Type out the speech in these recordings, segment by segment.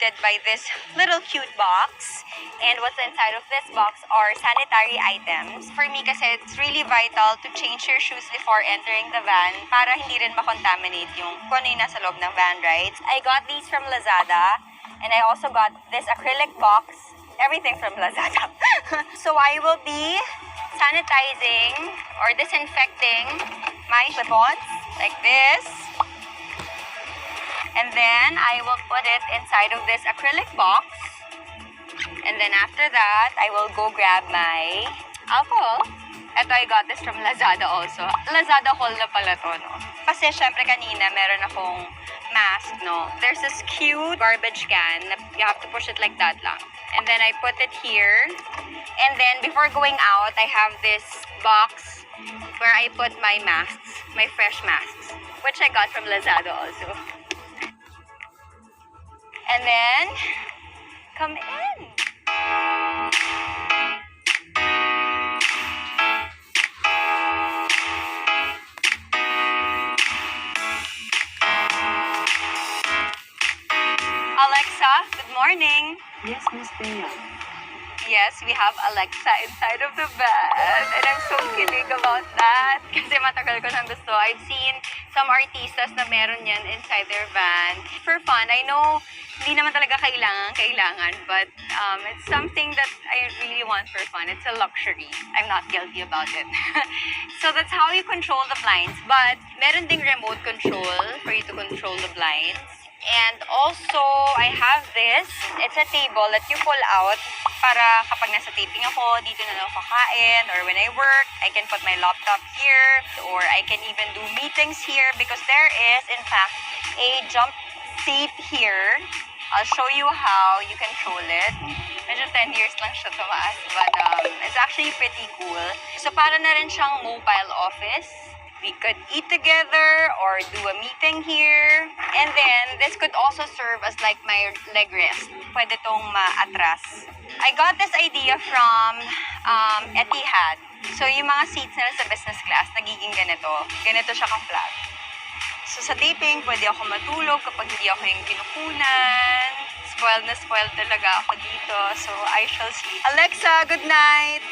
greeted by this little cute box. And what's inside of this box are sanitary items. For me kasi, it's really vital to change your shoes before entering the van para hindi rin makontaminate yung kung ano yung nasa loob ng van, right? I got these from Lazada. And I also got this acrylic box. Everything from Lazada. So I will be sanitizing or disinfecting my slip-ons like this. And then I will put it inside of this acrylic box. And then after that, I will go grab my alcohol. Ito, I got this from Lazada also. Lazada haul na pala to, no? Kasi syempre kanina meron akong mask, no? There's this cute garbage can. You have to push it like that lang. And then I put it here. And then before going out, I have this box where I put my masks, my fresh masks, which I got from Lazada also. And then, come in. Alexa, good morning. Yes, Miss Bea. Yes, we have Alexa inside of the van. And I'm so kilig about that. Kasi matagal ko nang gusto. I've seen some artistas na meron yan inside their van. For fun, I know hindi naman talaga kailangan. But it's something that I really want for fun. It's a luxury. I'm not guilty about it. So that's how you control the blinds. But meron ding remote control for you to control the blinds. And also, I have this. It's a table that you pull out para kapag nasa taping ako, dito na lang kakain. Or when I work, I can put my laptop here. Or I can even do meetings here because there is, in fact, a jump seat here. I'll show you how you control it. Medyo 10 years lang siya tumaas. But it's actually pretty cool. So, para na rin siyang mobile office. We could eat together or do a meeting here. And then, this could also serve as like my leg rest. Pwede tong maatras. I got this idea from Etihad. So, yung mga seats nila sa business class, nagiging ganito. Ganito siya ka-flat. So, sa taping, pwede ako matulog kapag hindi ako yung kinukunan. Spoiled na spoiled talaga ako dito. So, I shall sleep. Alexa, good night!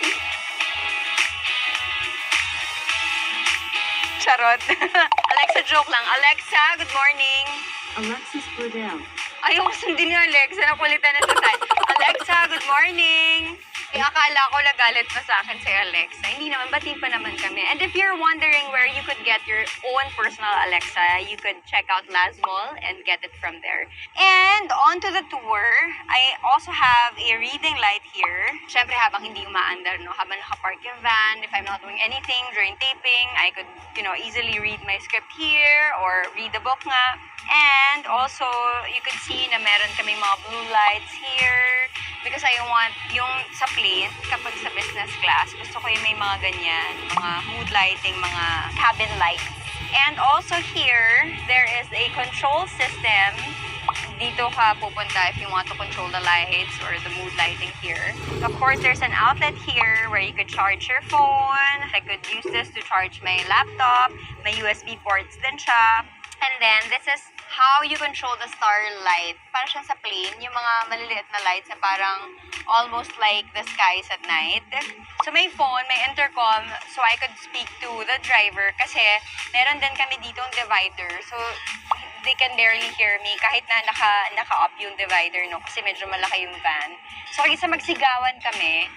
Charot. Alexa, joke lang. Alexa, good morning. Alexis Burdell. Ayoko sundin ni Alexa. Nakulitan na sa time. Alexa, good morning. Akala ko nagalit pa sa akin si Alexa. Hindi naman, batiin pa naman kami. And if you're wondering where you could get your own personal Alexa, you could check out Laz Mall and get it from there. And on to the tour, I also have a reading light here. Siyempre, habang hindi umaandar, no? Habang nakapark yung van, if I'm not doing anything during taping, I could, easily read my script here or read the book nga. And also, you could see na meron kami mga blue lights here because I want yung sa plane, kapag sa business class, gusto ko yung may mga ganyan, mga mood lighting, mga cabin lights. And also here, there is a control system. Dito ka pupunta if you want to control the lights or the mood lighting here. Of course, there's an outlet here where you could charge your phone. I could use this to charge my laptop. May USB ports din siya. And then, this is how you control the star light. Para siyang sa plane, yung mga maliliit na lights na parang almost like the skies at night. So, may phone, may intercom, so I could speak to the driver kasi meron din kami ditong divider. So, they can barely hear me kahit na naka-up yung divider, no? Kasi medyo malaki yung van. So, kaysa magsigawan kami,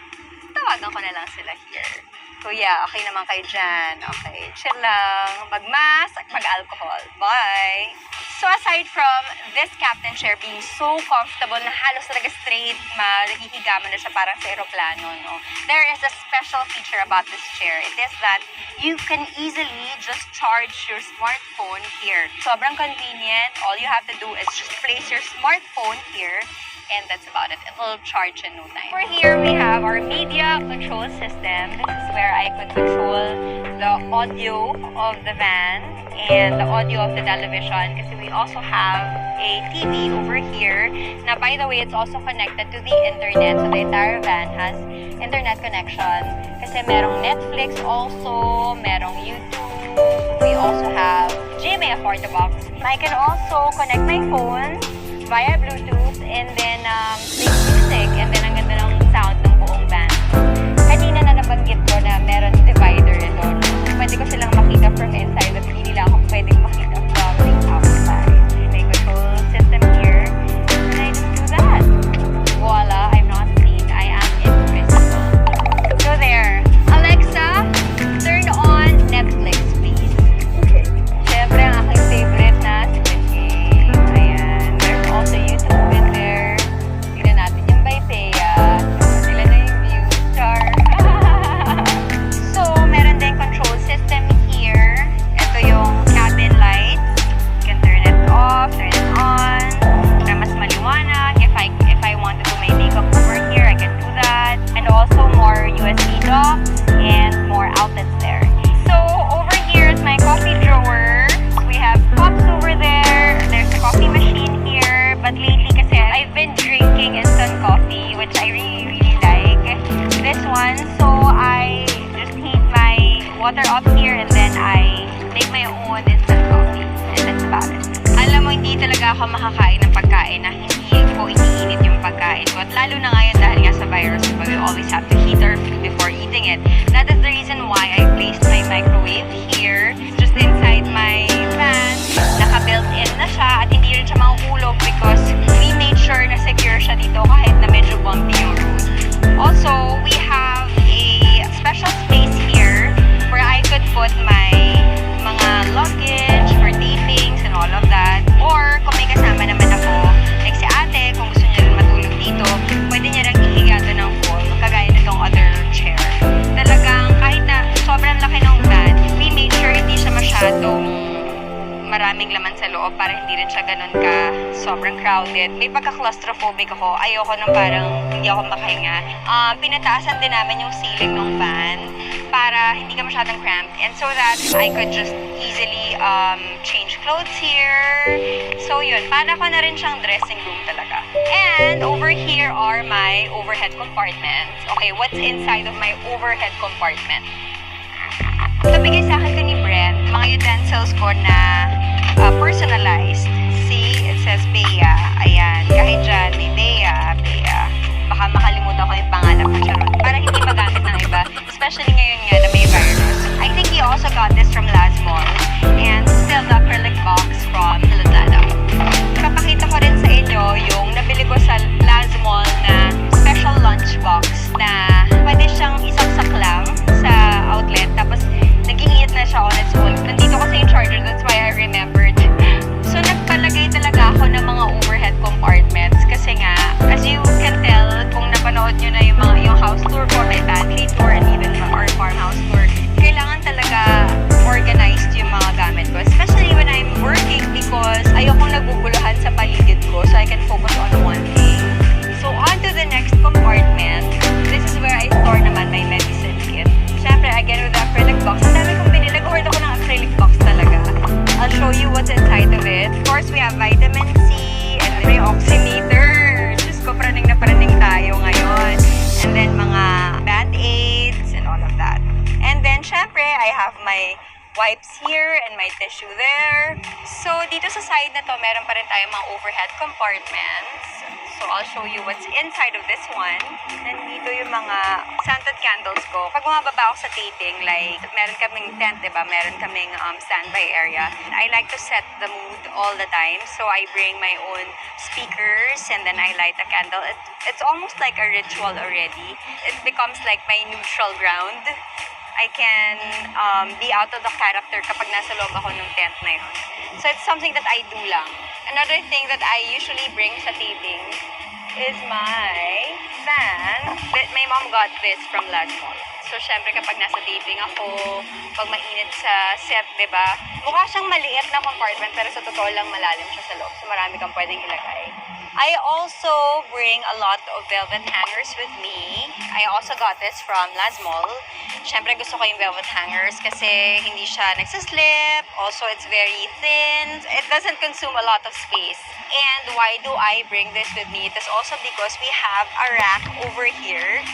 tawagan ko na lang sila here. Kuya, okay naman kayo dyan. Okay, chill lang. Mag-mask, mag-alcohol. Bye! So aside from this captain chair being so comfortable na halos talaga straight, mahihiga mo na siya parang sa aeroplano, no? There is a special feature about this chair. It is that you can easily just charge your smartphone here. Sobrang convenient. All you have to do is just place your smartphone here. And that's about it. It will charge in no time. For here, we have our media control system. This is where I could control the audio of the van and the audio of the television kasi we also have a TV over here. Now, by the way, it's also connected to the internet. So, the entire van has internet connection kasi merong Netflix also, merong YouTube. We also have GMA Box. I can also connect my phone via Bluetooth and then play music and then ang ganda ng sound ng buong band. Kanina na nabanggit ko na meron divider ito. Pwede ko silang makita from inside but hindi lang ako pwedeng makita from the outside. May control system here and I just do that. Voila, I'm not seen. I am invisible. So there. Alexa, turn on Netflix, please. Okay. Siyempre, ang aking favorite na Squid Game. Ayan. There's also YouTube in there. Tignan natin yung by Bea. Sila na yung view. Char. So, meron din control system here. Ito yung cabin lights. You can turn it off, turn it on. Para mas maliwanag. If I want to do my makeup over here, I can do that. And also more USB docks and more outlets there. So, over here is my coffee drawer. We have cups over there. There's a coffee machine here. But lately kasi I've been drinking instant coffee, which I really, really like. This one. So, I just heat my water up here and then I make my own instant coffee. And that's about it. Alam mo, hindi talaga ako makakain ng pagkain na hindi ko iniinit yung pagkain ko. At lalo na ngayon dahil nga sa virus, diba, we always have to heat our food before eating it. That is the reason why I placed my microwave here. It's just inside my fan. Naka-built-in na siya at hindi rin siya mahuhulog because we made sure na secure siya dito kahit na medyo bumpy yung road. Also, we have a special space here where I could put my mga luggage for tapings and all of that. Or kung may kasama naman ako, like si ate, kung gusto niya rin matulog dito, pwede niya rin ihiga doon ng full, kagaya nitong other chair. Talagang kahit na sobrang laki ng van, we made sure hindi siya masyadong maraming laman sa loob para hindi rin siya ganun ka sobrang crowded. May pagka-claustrophobic ako. Ayoko nang parang hindi ako makahinga. Pinataasan din namin yung ceiling ng van para hindi ka masyadong cramped and so that I could just easily change clothes here. So yun, para ko na rin siyang dressing room talaga. And over here are my overhead compartments. Okay, what's inside of my overhead compartment? Nabigay sa akin ni Brent, mga utensils ko na personalized. See, it says Bea. Ayan, kahit dyan, may Bea. Baka makalimutan ko yung pangalan ko siya ron. Para hindi magamit ng iba. Especially ngayon nga na may virus. I think we also got this from Laz Mall. And still the acrylic box from Lazada. Papakita ko rin sa inyo yung nabili ko sa Laz Mall na special lunch box na pwede siyang isaksak lang sa outlet. Tapos nag-iinit na siya on its own. Nandito kasi yung charger, that's why I remembered. So, nagpalagay talaga ako ng mga overhead compartments kasi nga, as you can tell, kung napanood nyo na yung house tour ko, may pantry tour, and even our farmhouse tour, kailangan talaga organized yung mga gamit ko. Especially when I'm working because ayokong naguguluhan sa paligid ko so I can focus on one thing. So, on to the next compartment. This is where I store naman my medicine kit. Siyempre, again with the acrylic box. Ang dami kong binili. Nag-hoard ako ng acrylic box talaga. I'll show you what's inside of it. Of course, we have vitamin C and may oximeter. Diyos ko, praning na praning tayo ngayon. And then, mga band-aids and all of that. And then, syempre, I have my wipes here and my tissue there. So, dito sa side na to, meron pa rin tayong mga overhead compartments. So, I'll show you what's inside of this one. Nandito yung mga scented candles ko. Pag bumababa ako sa taping, like, meron kaming tent, diba? Meron kaming standby area. I like to set the mood all the time. So, I bring my own speakers and then I light a candle. It's almost like a ritual already. It becomes like my neutral ground. I can be out of the character kapag nasa loob ako ng tent na yun. So, it's something that I do lang. Another thing that I usually bring sa taping is my fan. My mom got this from Laz Mall. So, syempre kapag nasa taping ako, pag mainit sa set, diba? Mukha siyang maliit na compartment pero sa totoo lang malalim siya sa loob. So, marami kang pwedeng ilagay. I also bring a lot of velvet hangers with me. I also got this from Laz Mall. Siyempre gusto ko yung velvet hangers kasi hindi siya nagsislip. Also, it's very thin. It doesn't consume a lot of space. And why do I bring this with me? It is also because we have a rack over here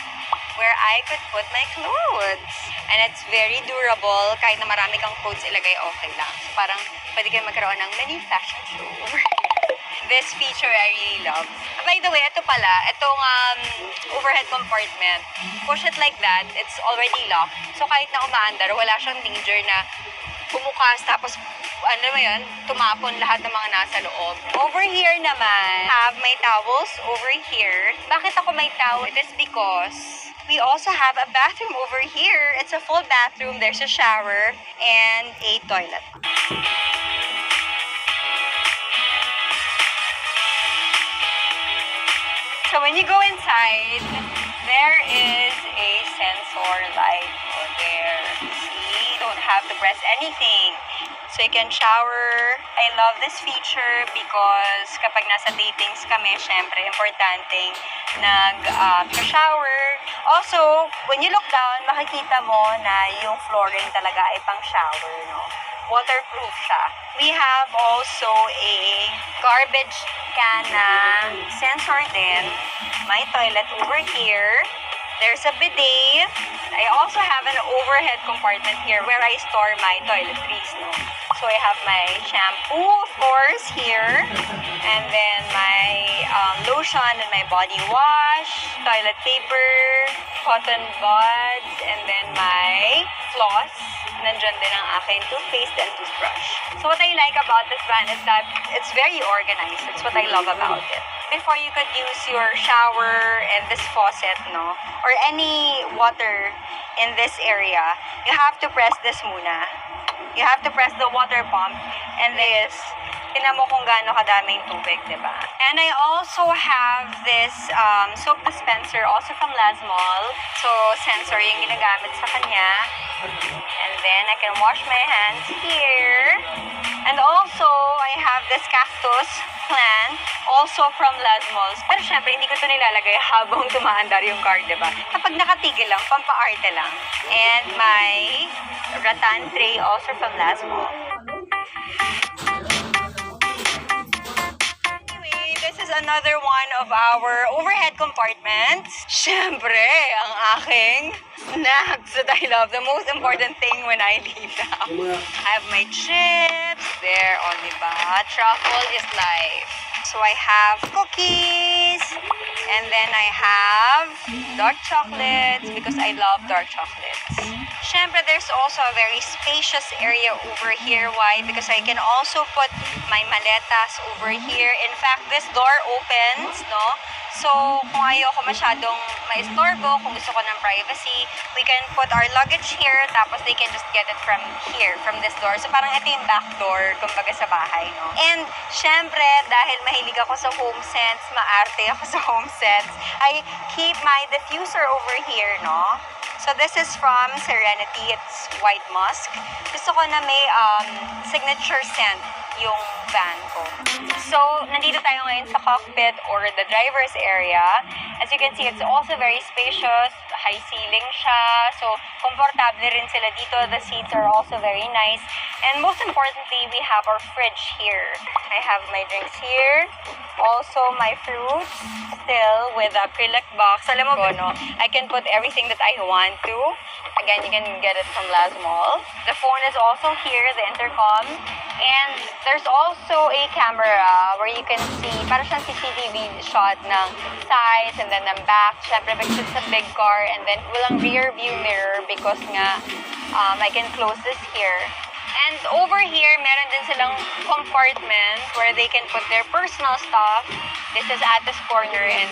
where I could put my clothes. And it's very durable. Kahit na marami kang clothes ilagay, okay lang. So parang pwede kayo magkaroon ng mini fashion show. This feature I really love. By the way, ito pala, itong overhead compartment, push it like that, it's already locked. So kahit na umaandar, wala siyang danger na bumukas tapos ano mo yun, tumapon lahat ng mga nasa loob. Over here naman, have my towels over here. Bakit ako may towel? It is because we also have a bathroom over here. It's a full bathroom. There's a shower and a toilet. So when you go inside, there is a sensor light there. See, you don't have to press anything. So you can shower. I love this feature because kapag nasa datings kami, syempre, importanteng nag-shower. Also, when you look down, makikita mo na yung flooring talaga ay pang shower, no? Waterproof siya. We have also a garbage can sensor din. My toilet over here. There's a bidet. I also have an overhead compartment here where I store my toiletries, no? So I have my shampoo, of course, here. And then my lotion and my body wash, toilet paper, cotton buds, and then my floss. Nandyan din ang aking toothpaste and toothbrush. So what I like about this van is that it's very organized. That's what I love about it. Before you could use your shower and this faucet, no? Or any water in this area, you have to press this muna. You have to press the water pump and this. Tingnan mo kung gaano kadaming tubig, diba? And I also have this soap dispenser also from Lazmall. So, sensor yung ginagamit sa kanya. And then, I can wash my hands here. And also, I have this cactus plant also from Lazmall. Pero syempre, hindi ko ito nilalagay habang tumaandar yung car, diba? Kapag nakatigil lang, pampaarte lang. And my rattan tray also from Lazmall. This is another one of our overhead compartments. Syempre, ang aking snacks that I love. The most important thing when I leave the house. I have my chips. There, oh, diba? Truffle is life. So I have cookies. And then I have dark chocolates because I love dark chocolates. Syempre, there's also a very spacious area over here. Why? Because I can also put my maletas over here. In fact, this door opens, no? So, kung ayoko masyadong maistorbo, kung gusto ko ng privacy, we can put our luggage here, tapos they can just get it from here, from this door. So, parang ito yung back door, kumbaga sa bahay, no? And, syempre, dahil mahilig ako sa home scents, maarte ako sa home scents, I keep my diffuser over here, no? So, this is from Serenity. It's white musk. Gusto ko na may signature scent yung van ko. So, nandito tayo ngayon sa cockpit or the driver's area. As you can see, it's also very spacious. High ceiling siya. So, komportable rin sila dito. The seats are also very nice. And most importantly, we have our fridge here. I have my drinks here. Also, my fruits still with the acrylic box. Alam mo ba, no? I can put everything that I want to. Again, you can get it from Lazmall. The phone is also here, the intercom. And there's also a camera where you can see, para siyang CCTV shot ng sides and then ng back. Siyempre, because it's a big car. And then, walang rear view mirror because nga, I can close this here. And over here, meron din silang compartment where they can put their personal stuff. This is Ate's Corner and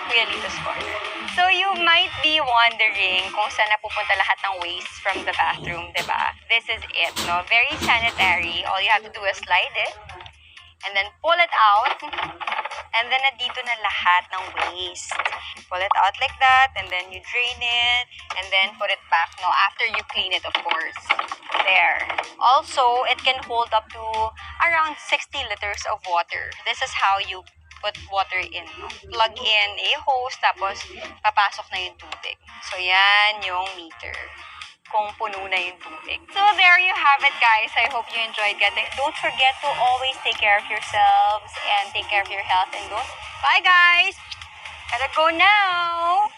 Kuya Lito's Corner. So you might be wondering kung saan napupunta lahat ng waste from the bathroom, diba? This is it, no? Very sanitary. All you have to do is slide it and then pull it out. And then, nandito na lahat ng waste. Pull it out like that, and then you drain it, and then put it back, no, after you clean it, of course. There. Also, it can hold up to around 60 liters of water. This is how you put water in, no? Plug in a hose, tapos papasok na yung tubig. So, yan yung meter. Kung puno na yung tubig. So, there you have it, guys. I hope you enjoyed getting. Don't forget to always take care of yourselves and take care of your health. And bye, guys! Gotta go now!